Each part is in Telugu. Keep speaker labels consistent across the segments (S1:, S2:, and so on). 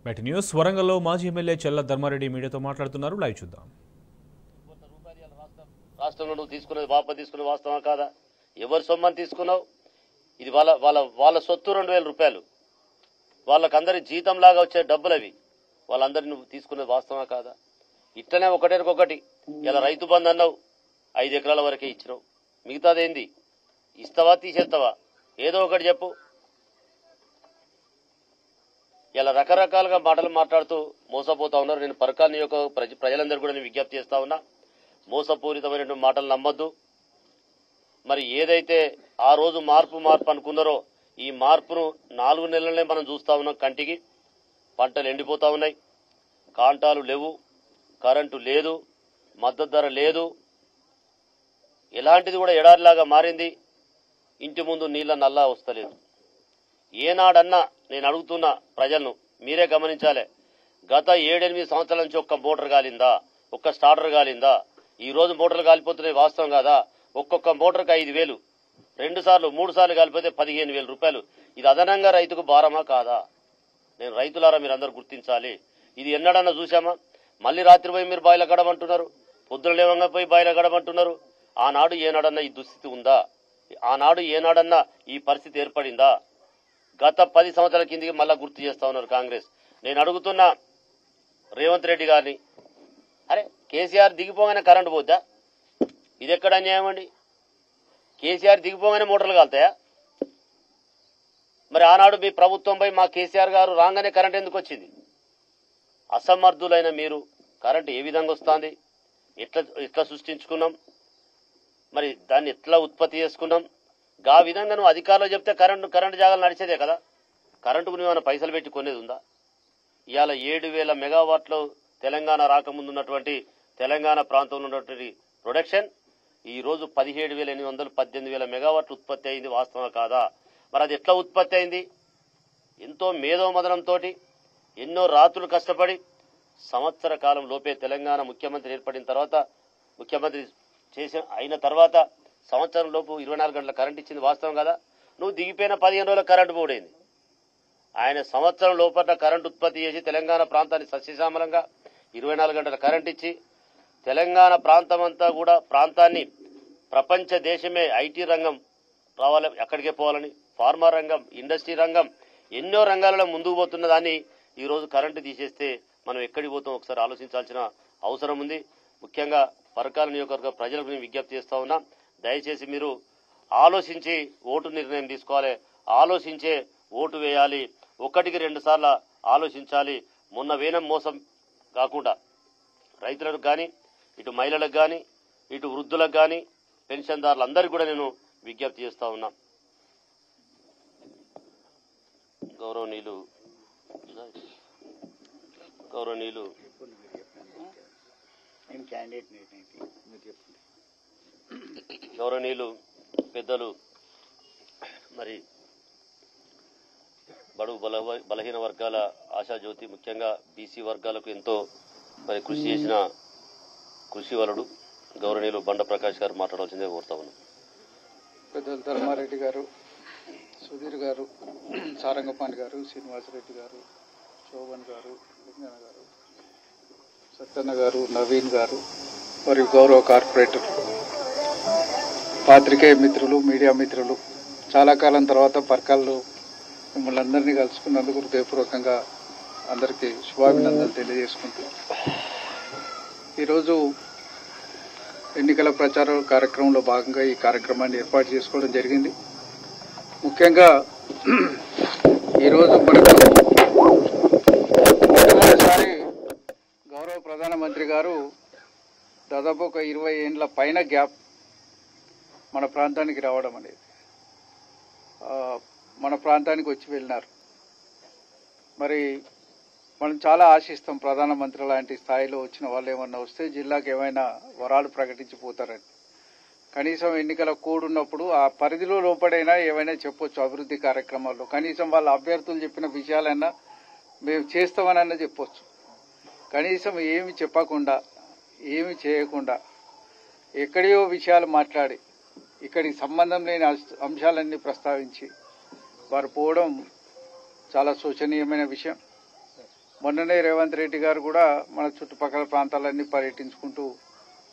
S1: రైట్ న్యూస్ వరంగల్లో మాజీ ఎమ్మెల్యే చెల్ల ధర్మారెడ్డి మీడియాతో మాట్లాడుతున్నారు. లైవ్ చూద్దాం.
S2: రాష్ట్రంలో నువ్వు తీసుకునేది వాస్తవం కాదా? ఎవరి సొమ్మని తీసుకున్నావు? ఇది వాళ్ళ వాళ్ళ వాళ్ళ సొత్తు 2000 రూపాయలు, వాళ్ళకందరి జీతం లాగా వచ్చే డబ్బులు అవి. వాళ్ళందరినీ నువ్వు తీసుకునేది వాస్తవా కాదా? ఇట్లనే ఒకటి ఇలా రైతు బంధు అన్నావు, 5 ఎకరాల వరకే ఇచ్చినావు. మిగతాదేంది? ఇస్తావా తీసేస్తావా? ఏదో ఒకటి చెప్పు. ఇలా రకరకాలుగా మాటలు మాట్లాడుతూ మోసపోతా ఉన్నారు. నేను పరకాల నియోజక ప్రజలందరూ కూడా నేను విజ్ఞప్తి చేస్తా ఉన్నా, మోసపూరితమైనటువంటి మాటలు నమ్మద్దు. మరి ఏదైతే ఆ రోజు మార్పు అనుకున్నారో ఈ మార్పును 4 నెలలనే మనం చూస్తా ఉన్నాం. కంటికి పంటలు ఎండిపోతా ఉన్నాయి, కాంటాలు లేవు, కరెంటు లేదు, మద్దతు ధర లేదు, ఎలాంటిది కూడా ఎడారిలాగా మారింది. ఇంటి ముందు నీళ్ళ నల్లా వస్తలేదు. ఏనాడన్నా నేను అడుగుతున్న ప్రజలను మీరే గమనించాలి, గత 7-8 సంవత్సరాల నుంచి ఒక్క మోటార్ కాలిందా? ఒక్క స్టార్టర్ కాలిందా? ఈ రోజు మోటార్లు కాలిపోతున్నాయి, వాస్తవం కాదా? ఒక్కొక్క మోటార్కి 5,000, 2 సార్లు 3 సార్లు కాలిపోతే 15,000 రూపాయలు. ఇది అదనంగా రైతుకు భారమా కాదా? నేను రైతులారా మీరందరూ గుర్తించాలి. ఇది ఎన్నడన్నా చూసామా? మళ్ళీ రాత్రి పోయి మీరు బాయిల గడమంటున్నారు, పొద్దున లేవంగా పోయి బాయిల గడమంటున్నారు. ఆనాడు ఏనాడన్నా ఈ దుస్థితి ఉందా? ఆనాడు ఏనాడన్నా ఈ పరిస్థితి ఏర్పడిందా? గత 10 సంవత్సరాల కిందికి మళ్ళా గుర్తు చేస్తా ఉన్నారు కాంగ్రెస్. నేను అడుగుతున్నా రేవంత్ రెడ్డి గారిని, అరే కేసీఆర్ దిగిపోగానే కరెంటు పోద్దా? ఇది ఎక్కడ అన్యాయం అండి? కేసీఆర్ దిగిపోగానే మోటార్లు కాలుతాయా? మరి ఆనాడు మీ ప్రభుత్వంపై మా కేసీఆర్ గారు రాగానే కరెంట్ ఎందుకు వచ్చింది? అసమర్థులైన మీరు కరెంటు ఏ విధంగా వస్తుంది? ఎట్లా సృష్టించుకున్నాం? మరి దాన్ని ఎట్లా ఉత్పత్తి చేసుకున్నాం? గా విధంగా నువ్వు అధికారులు చెప్తే కరెంటు జాగాలు నడిచేదే కదా. కరెంటుకు నువ్వు ఏమైనా పైసలు పెట్టి కొనేది ఉందా? ఇవాళ 7,000 మెగావాట్లు తెలంగాణ రాకముందు ఉన్నటువంటి తెలంగాణ ప్రాంతంలో ఉన్నటువంటి ప్రొడక్షన్ ఈ రోజు 17,800 18,000 మెగావాట్లు ఉత్పత్తి అయింది, వాస్తవం కాదా? మరి అది ఎట్లా ఉత్పత్తి అయింది? ఎంతో మేధోమదనంతో ఎన్నో రాత్రులు కష్టపడి సంవత్సర కాలం లోపే తెలంగాణ ముఖ్యమంత్రి ఏర్పడిన తర్వాత, ముఖ్యమంత్రి అయిన తర్వాత సంవత్సరం లోపు 24 గంటల కరెంట్ ఇచ్చింది, వాస్తవం కదా? నువ్వు దిగిపోయిన 15 రోజుల కరెంటు పోడైంది. ఆయన సంవత్సరం లోపల కరెంటు ఉత్పత్తి చేసి తెలంగాణ ప్రాంతాన్ని సస్యశ్యామలంగా 24 గంటల కరెంట్ ఇచ్చి తెలంగాణ ప్రాంతమంతా కూడా ప్రాంతాన్ని ప్రపంచ దేశమే ఐటీ రంగం రావాలి, అక్కడికే పోవాలని, ఫార్మా రంగం, ఇండస్ట్రీ రంగం, ఎన్నో రంగాలలో ముందుకు పోతున్న దాన్ని ఈరోజు కరెంటు తీసేస్తే మనం ఎక్కడికి పోతాం ఒకసారి ఆలోచించాల్సిన అవసరం ఉంది. ముఖ్యంగా పరకాల నియోజకవర్గ ప్రజలకు నేను విజ్ఞప్తి చేస్తా ఉన్నా, దయచేసి మీరు ఆలోచించి ఓటు నిర్ణయం తీసుకోవాలి, ఆలోచించే ఓటు వేయాలి. 1-2 సార్లు ఆలోచించాలి. మొన్న వేనం మోసం కాకుండా రైతులకు కానీ, ఇటు మహిళలకు కానీ, ఇటు వృద్ధులకు కానీ, పెన్షన్దారులందరికీ కూడా నేను విజ్ఞప్తి చేస్తా ఉన్నా. గౌరవనీయులు పెద్దలు, మరి బడుగు బలహీన వర్గాల ఆశాజ్యోతి, ముఖ్యంగా బీసీ వర్గాలకు ఎంతో మరి కృషి చేసిన కృషివలుడు గౌరవనీయులు బండ ప్రకాష్ గారు మాట్లాడాల్సిందే కోరుతా ఉన్నాం.
S3: పెద్దలు ధర్మారెడ్డి గారు, సుధీర్ గారు, సారంగపాణి గారు, శ్రీనివాసరెడ్డి గారు, శోభన్ గారు, లింగన గారు, సత్యన్న గారు, నవీన్ గారు, మరియు గౌరవ కార్పొరేటర్, పాత్రికేయ మిత్రులు, మీడియా మిత్రులు, చాలా కాలం తర్వాత పర్కాల్లో మిమ్మల్ని అందరినీ కలుసుకున్నందుకు హృదయపూర్వకంగా అందరికీ శుభాభినందనలు తెలియజేసుకుంటూ, ఈరోజు ఎన్నికల ప్రచార కార్యక్రమంలో భాగంగా ఈ కార్యక్రమాన్ని ఏర్పాటు చేసుకోవడం జరిగింది. ముఖ్యంగా ఈరోజు మనకు మొట్టమొదటిసారి గౌరవ ప్రధానమంత్రి గారు దాదాపు ఒక 20 ఏండ్ల పైన గ్యాప్ మన ప్రాంతానికి రావడం అనేది, మన ప్రాంతానికి వచ్చి వెళ్ళినారు. మరి మనం చాలా ఆశిస్తాం ప్రధానమంత్రి లాంటి స్థాయిలో వచ్చిన వాళ్ళు ఏమన్నా వస్తే జిల్లాకు ఏమైనా వరాలు ప్రకటించిపోతారని. కనీసం ఎన్నికల కోడ్ ఉన్నప్పుడు ఆ పరిధిలో లోపడైనా ఏమైనా చెప్పొచ్చు అభివృద్ధి కార్యక్రమాల్లో. కనీసం వాళ్ళ అభ్యర్థులు చెప్పిన విషయాలైనా మేము చేస్తామనన్నా చెప్పొచ్చు. కనీసం ఏమి చెప్పకుండా, ఏమి చేయకుండా ఎక్కడియో విషయాలు మాట్లాడి ఇక్కడికి సంబంధం లేని అంశాలన్నీ ప్రస్తావించి వారు పోవడం చాలా శోచనీయమైన విషయం. మొన్ననే రేవంత్ రెడ్డి గారు కూడా మన చుట్టుపక్కల ప్రాంతాలన్నీ పర్యటించుకుంటూ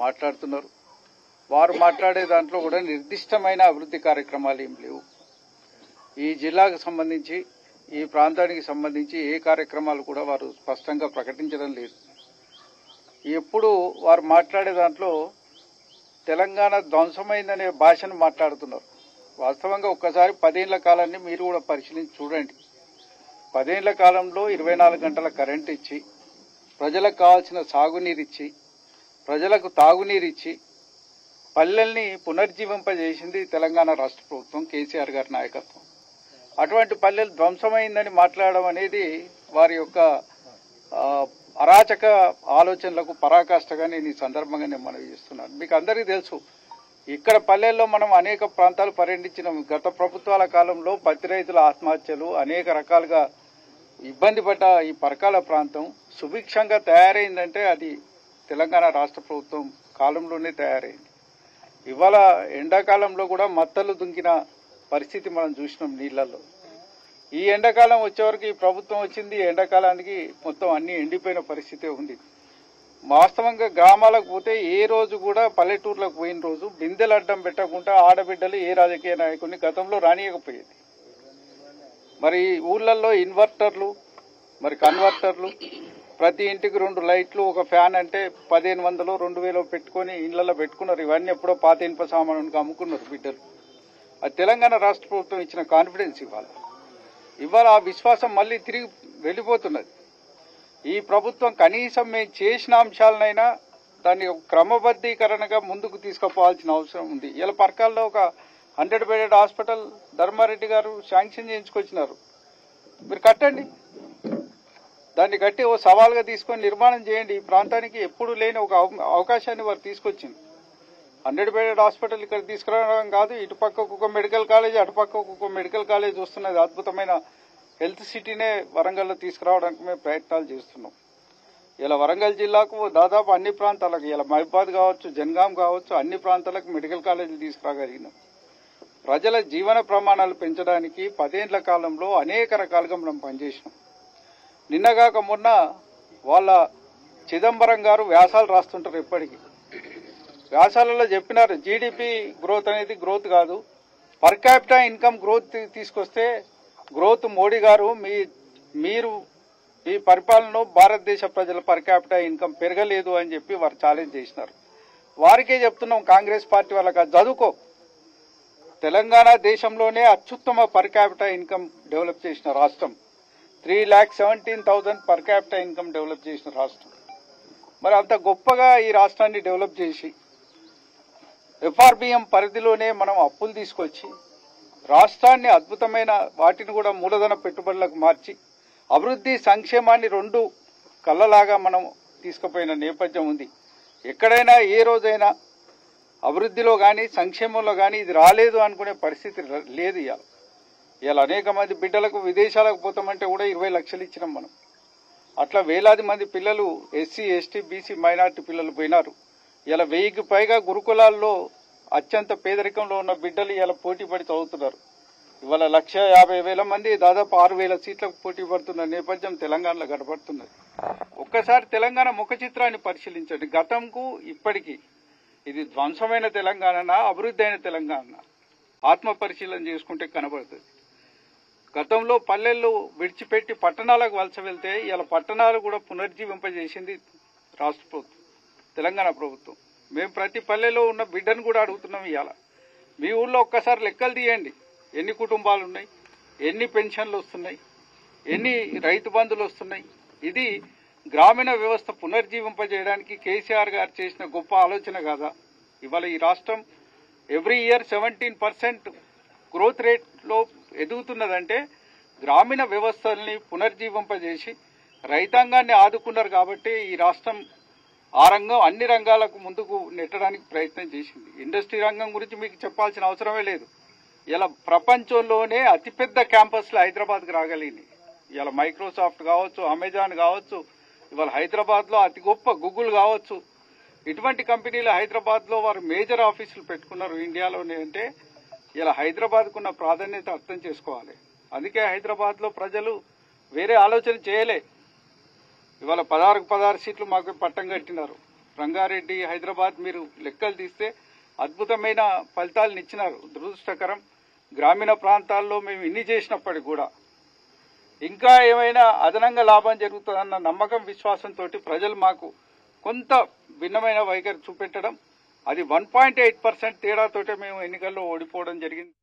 S3: మాట్లాడుతున్నారు. వారు మాట్లాడే దాంట్లో కూడా నిర్దిష్టమైన అభివృద్ధి కార్యక్రమాలు ఏం లేవు. ఈ జిల్లాకు సంబంధించి ఈ ప్రాంతానికి సంబంధించి ఏ కార్యక్రమాలు కూడా వారు స్పష్టంగా ప్రకటించడం లేదు. ఎప్పుడు వారు మాట్లాడే దాంట్లో తెలంగాణ ధ్వంసమైందనే భాషను మాట్లాడుతున్నారు. వాస్తవంగా ఒక్కసారి 10 ఏళ్ల కాలాన్ని మీరు కూడా పరిశీలించి చూడండి. 10 ఏళ్ల కాలంలో 24 గంటల కరెంట్ ఇచ్చి, ప్రజలకు కావాల్సిన సాగునీరు ఇచ్చి, ప్రజలకు తాగునీరు ఇచ్చి, పల్లెల్ని పునర్జీవింపజేసింది తెలంగాణ రాష్ట్ర ప్రభుత్వం, కేసీఆర్ గారి నాయకత్వం. అటువంటి పల్లెలు ధ్వంసమైందని మాట్లాడడం అనేది వారి యొక్క అరాచక ఆలోచనలకు పరాకాష్ఠగా నేను ఈ సందర్భంగా నేను మనవి చేస్తున్నాను. మీకు అందరికీ తెలుసు, ఇక్కడ పల్లెల్లో మనం అనేక ప్రాంతాలు పర్యటించిన గత ప్రభుత్వాల కాలంలో పత్తి రైతుల ఆత్మహత్యలు, అనేక రకాలుగా ఇబ్బంది పడ్డ ఈ పరకాల ప్రాంతం సుభిక్షంగా తయారైందంటే అది తెలంగాణ రాష్ట్ర ప్రభుత్వం కాలంలోనే తయారైంది. ఇవాళ ఎండాకాలంలో కూడా మత్తలు దుంకిన పరిస్థితి మనం చూసినాం నీళ్లలో. ఈ ఎండాకాలం వచ్చేవరకు ఈ ప్రభుత్వం వచ్చింది, ఎండాకాలానికి మొత్తం అన్ని ఎండిపోయిన పరిస్థితే ఉంది. వాస్తవంగా గ్రామాలకు పోతే ఏ రోజు కూడా పల్లెటూర్లకు పోయిన రోజు బిందెలు అడ్డం పెట్టకుండా ఆడబిడ్డలు ఏ రాజకీయ నాయకుడిని గతంలో రానియకపోయేది. మరి ఊళ్ళల్లో ఇన్వర్టర్లు, మరి కన్వర్టర్లు, ప్రతి ఇంటికి 2 లైట్లు, ఒక ఫ్యాన్ అంటే 1500 2000 పెట్టుకుని ఇళ్లలో పెట్టుకున్నారు. ఇవన్నీ ఎప్పుడో పాత ఇనుప సామానునికి అమ్ముకున్నారు బిడ్డలు. అది తెలంగాణ రాష్ట్ర ప్రభుత్వం ఇచ్చిన కాన్ఫిడెన్స్. ఇవాళ ఆ విశ్వాసం మళ్ళీ తిరిగి వెళ్ళిపోతున్నది. ఈ ప్రభుత్వం కనీసం మేము చేసిన అంశాలనైనా దాన్ని క్రమబద్ధీకరణగా ముందుకు తీసుకుపోవాల్సిన అవసరం ఉంది. ఇలా పర్కాల్లో ఒక 100 బెడెడ్ హాస్పిటల్ ధర్మారెడ్డి గారు శాంక్షన్ చేయించుకొచ్చినారు. మీరు కట్టండి, దాన్ని కట్టి ఓ సవాల్గా తీసుకొని నిర్మాణం చేయండి. ఈ ప్రాంతానికి ఎప్పుడు లేని ఒక అవకాశాన్ని వారు తీసుకొచ్చింది. 100 బెడెడ్ హాస్పిటల్ ఇక్కడ తీసుకురావడం కాదు, ఇటుపక్క ఒక మెడికల్ కాలేజ్, అటుపక్క ఒక మెడికల్ కాలేజ్ వస్తున్నది. అద్భుతమైన హెల్త్ సిటీనే వరంగల్లో తీసుకురావడానికి మేము ప్రయత్నాలు చేస్తున్నాం. ఇలా వరంగల్ జిల్లాకు దాదాపు అన్ని ప్రాంతాలకు, ఇలా మహిబాద్ కావచ్చు, జనగాం కావచ్చు, అన్ని ప్రాంతాలకు మెడికల్ కాలేజీలు తీసుకురాగలిగినాం. ప్రజల జీవన ప్రమాణాలు పెంచడానికి 10 ఏళ్ల కాలంలో అనేక రకాలుగా మనం పనిచేసినాం. నిన్నగాక మొన్న వాళ్ళ చిదంబరం గారు వ్యాసాలు రాస్తుంటారు. ఎప్పటికీ వ్యాసాలలో చెప్పినారు, జీడిపి గ్రోత్ అనేది గ్రోత్ కాదు, పర్ క్యాపిటల్ ఇన్కమ్ గ్రోత్ తీసుకొస్తే గ్రోత్ మోడీ గారు మీరు ఈ పరిపాలనలో భారతదేశ ప్రజల పర్ క్యాపిటల్ ఇన్కమ్ పెరగలేదు అని చెప్పి వారు ఛాలెంజ్ చేసినారు. వారికే చెప్తున్నాం, కాంగ్రెస్ పార్టీ వాళ్ళకి చదువుకో. తెలంగాణ దేశంలోనే అత్యుత్తమ పర్ క్యాపిటల్ ఇన్కమ్ డెవలప్ చేసిన రాష్ట్రం. 3,17,000 పర్ క్యాపిటల్ ఇన్కమ్ డెవలప్ చేసిన రాష్ట్రం. మరి అంత గొప్పగా ఈ రాష్ట్రాన్ని డెవలప్ చేసి ఎఫ్ఆర్బిఎం పరిధిలోనే మనం అప్పులు తీసుకొచ్చి రాష్ట్రాన్ని అద్భుతమైన వాటిని కూడా మూలధన పెట్టుబడులకు మార్చి అభివృద్ధి సంక్షేమాన్ని 2 కళ్ళలాగా మనం తీసుకుపోయిన నేపథ్యం ఉంది. ఎక్కడైనా ఏ రోజైనా అభివృద్ధిలో కానీ సంక్షేమంలో కానీ ఇది రాలేదు అనుకునే పరిస్థితి లేదు. ఇవాళ అనేక మంది బిడ్డలకు విదేశాలకు పోతామంటే కూడా 20 లక్షలు ఇచ్చినాం మనం. అట్లా వేలాది మంది పిల్లలు ఎస్సీ, ఎస్టీ, బీసీ, మైనార్టీ పిల్లలు పోయినారు. ఇలా 1000కి పైగా గురుకులాల్లో అత్యంత పేదరికంలో ఉన్న బిడ్డలు ఇలా పోటీ పడి చదువుతున్నారు. ఇవాళ 1,50,000 మంది దాదాపు 6,000 సీట్లకు పోటీ పడుతున్న నేపథ్యం తెలంగాణలో గడపడుతున్నది. ఒక్కసారి తెలంగాణ ముఖ చిత్రాన్ని పరిశీలించండి. గతంకు ఇప్పటికీ ఇది ధ్వంసమైన తెలంగాణ, అభివృద్ధి అయిన తెలంగాణ ఆత్మ పరిశీలన చేసుకుంటే కనబడుతుంది. గతంలో పల్లెల్లో విడిచిపెట్టి పట్టణాలకు వలస వెళ్తే ఇలా పట్టణాలు కూడా పునర్జీవింపజేసింది రాష్ట్ర ప్రభుత్వం, తెలంగాణ ప్రభుత్వం. మేము ప్రతి పల్లెలో ఉన్న బిడ్డను కూడా అడుగుతున్నాం. ఇవాళ మీ ఊళ్ళో ఒక్కసారి లెక్కలు తీయండి, ఎన్ని కుటుంబాలు ఉన్నాయి, ఎన్ని పెన్షన్లు వస్తున్నాయి, ఎన్ని రైతు బంధులు వస్తున్నాయి. ఇది గ్రామీణ వ్యవస్థ పునర్జీవింపజేయడానికి కేసీఆర్ గారు చేసిన గొప్ప ఆలోచన కాదా? ఇవాళ ఈ రాష్ట్రం ఎవ్రీ ఇయర్ 17% గ్రోత్ రేట్లో ఎదుగుతున్నదంటే గ్రామీణ వ్యవస్థల్ని పునర్జీవింపజేసి రైతాంగాన్ని ఆదుకున్నారు కాబట్టి ఈ రాష్ట్రం ఆ రంగం అన్ని రంగాలకు ముందుకు నెట్టడానికి ప్రయత్నం చేసింది. ఇండస్ట్రీ రంగం గురించి మీకు చెప్పాల్సిన అవసరమే లేదు. ఇలా ప్రపంచంలోనే అతిపెద్ద క్యాంపస్లు హైదరాబాద్కి రాగలిగింది. ఇలా మైక్రోసాఫ్ట్ కావచ్చు, అమెజాన్ కావచ్చు, ఇవాళ హైదరాబాద్లో అతి గొప్ప గూగుల్ కావచ్చు, ఇటువంటి కంపెనీలు హైదరాబాద్లో వారు మేజర్ ఆఫీసులు పెట్టుకున్నారు ఇండియాలోనే. అంటే ఇలా హైదరాబాద్కు ఉన్న ప్రాధాన్యత అర్థం చేసుకోవాలి. అందుకే హైదరాబాద్లో ప్రజలు వేరే ఆలోచన చేయలే. ఇవాళ 16 సీట్లు మాకు పట్టం కట్టినారు. రంగారెడ్డి, హైదరాబాద్ మీరు లెక్కలు తీస్తే అద్భుతమైన ఫలితాలను ఇచ్చినారు. దురదృష్టకరం గ్రామీణ ప్రాంతాల్లో మేము ఇన్ని చేసినప్పటికీ కూడా ఇంకా ఏమైనా అదనంగా లాభం జరుగుతుందన్న నమ్మకం, విశ్వాసంతో ప్రజలు మాకు కొంత భిన్నమైన వైఖరి చూపెట్టడం, అది 1.8% తేడాతోటే మేము ఎన్నికల్లో ఓడిపోవడం జరిగింది.